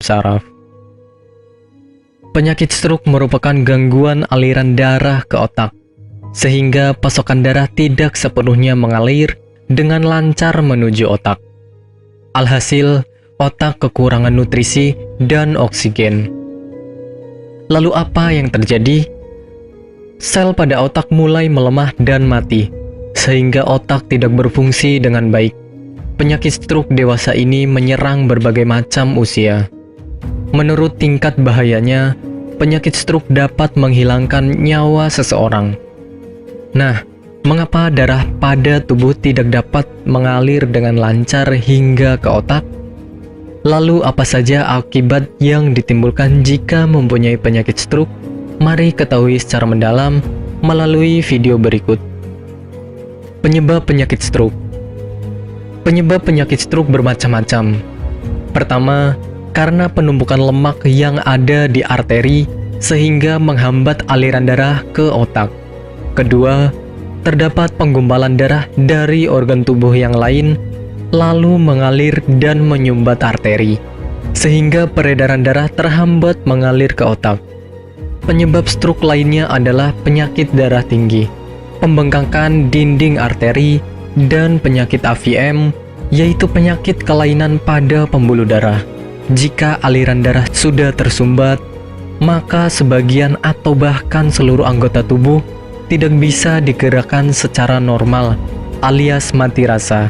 saraf. Penyakit stroke merupakan gangguan aliran darah ke otak, sehingga pasokan darah tidak sepenuhnya mengalir dengan lancar menuju otak. Alhasil, otak kekurangan nutrisi dan oksigen. Lalu apa yang terjadi? Sel pada otak mulai melemah dan mati, sehingga otak tidak berfungsi dengan baik. Penyakit stroke dewasa ini menyerang berbagai macam usia. Menurut tingkat bahayanya, penyakit stroke dapat menghilangkan nyawa seseorang. Nah, mengapa darah pada tubuh tidak dapat mengalir dengan lancar hingga ke otak? Lalu apa saja akibat yang ditimbulkan jika mempunyai penyakit stroke? Mari ketahui secara mendalam melalui video berikut. Penyebab penyakit stroke. Penyebab penyakit stroke bermacam-macam. Pertama, karena penumpukan lemak yang ada di arteri sehingga menghambat aliran darah ke otak. Kedua, terdapat penggumpalan darah dari organ tubuh yang lain lalu mengalir dan menyumbat arteri, sehingga peredaran darah terhambat mengalir ke otak. Penyebab stroke lainnya adalah penyakit darah tinggi, pembengkakan dinding arteri, dan penyakit AVM, yaitu penyakit kelainan pada pembuluh darah. Jika aliran darah sudah tersumbat, maka sebagian atau bahkan seluruh anggota tubuh tidak bisa digerakkan secara normal, alias mati rasa.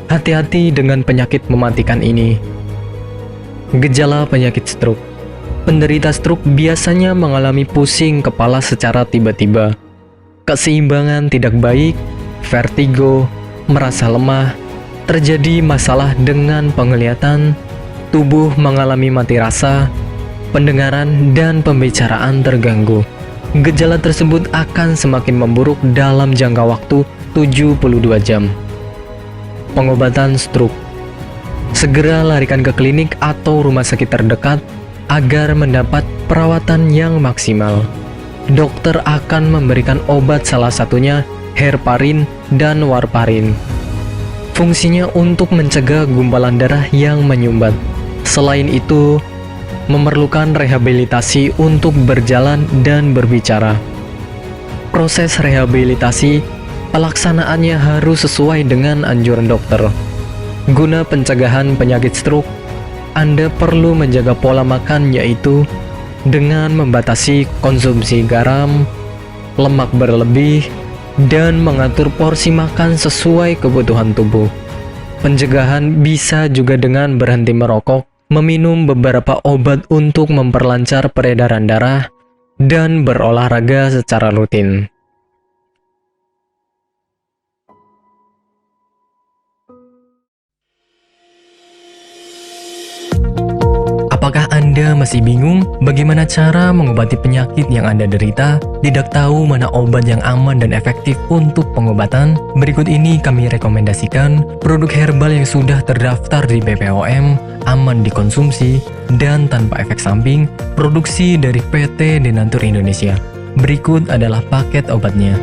Hati-hati dengan penyakit mematikan ini. Gejala penyakit stroke. Penderita stroke biasanya mengalami pusing kepala secara tiba-tiba, keseimbangan tidak baik, vertigo, merasa lemah, terjadi masalah dengan penglihatan, tubuh mengalami mati rasa, pendengaran dan pembicaraan terganggu. Gejala tersebut akan semakin memburuk dalam jangka waktu 72 jam. Pengobatan stroke. Segera larikan ke klinik atau rumah sakit terdekat agar mendapat perawatan yang maksimal. Dokter akan memberikan obat, salah satunya heparin dan warfarin. Fungsinya untuk mencegah gumpalan darah yang menyumbat. Selain itu, memerlukan rehabilitasi untuk berjalan dan berbicara. Proses rehabilitasi, pelaksanaannya harus sesuai dengan anjuran dokter. Guna pencegahan penyakit stroke, Anda perlu menjaga pola makan, yaitu dengan membatasi konsumsi garam, lemak berlebih, dan mengatur porsi makan sesuai kebutuhan tubuh. Pencegahan bisa juga dengan berhenti merokok, meminum beberapa obat untuk memperlancar peredaran darah, dan berolahraga secara rutin. Apakah Anda masih bingung bagaimana cara mengobati penyakit yang Anda derita? Tidak tahu mana obat yang aman dan efektif untuk pengobatan? Berikut ini kami rekomendasikan produk herbal yang sudah terdaftar di BPOM, aman dikonsumsi, dan tanpa efek samping, produksi dari PT Denatur Indonesia. Berikut adalah paket obatnya.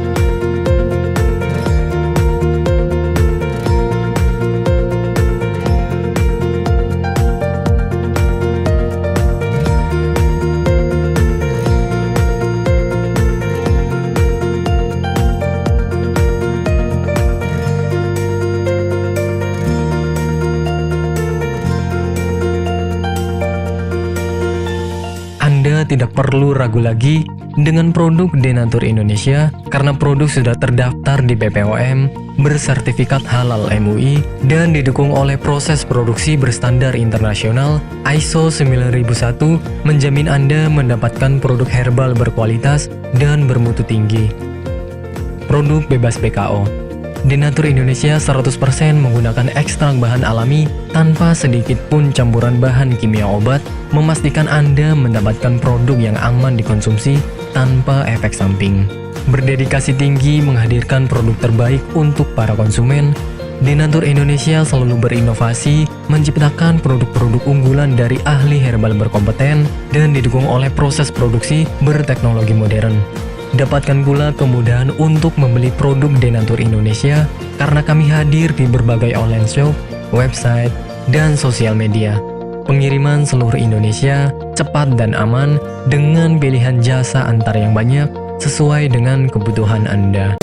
Anda tidak perlu ragu lagi dengan produk Denatur Indonesia karena produk sudah terdaftar di BPOM, bersertifikat halal MUI, dan didukung oleh proses produksi berstandar internasional ISO 9001, menjamin Anda mendapatkan produk herbal berkualitas dan bermutu tinggi. Produk bebas BKO. Denatur Indonesia 100% menggunakan ekstrak bahan alami tanpa sedikit pun campuran bahan kimia obat, memastikan Anda mendapatkan produk yang aman dikonsumsi tanpa efek samping. Berdedikasi tinggi menghadirkan produk terbaik untuk para konsumen, Denatur Indonesia selalu berinovasi, menciptakan produk-produk unggulan dari ahli herbal berkompeten dan didukung oleh proses produksi berteknologi modern. Dapatkan pula kemudahan untuk membeli produk Denatur Indonesia karena kami hadir di berbagai online shop, website, dan sosial media. Pengiriman seluruh Indonesia cepat dan aman dengan pilihan jasa antar yang banyak sesuai dengan kebutuhan Anda.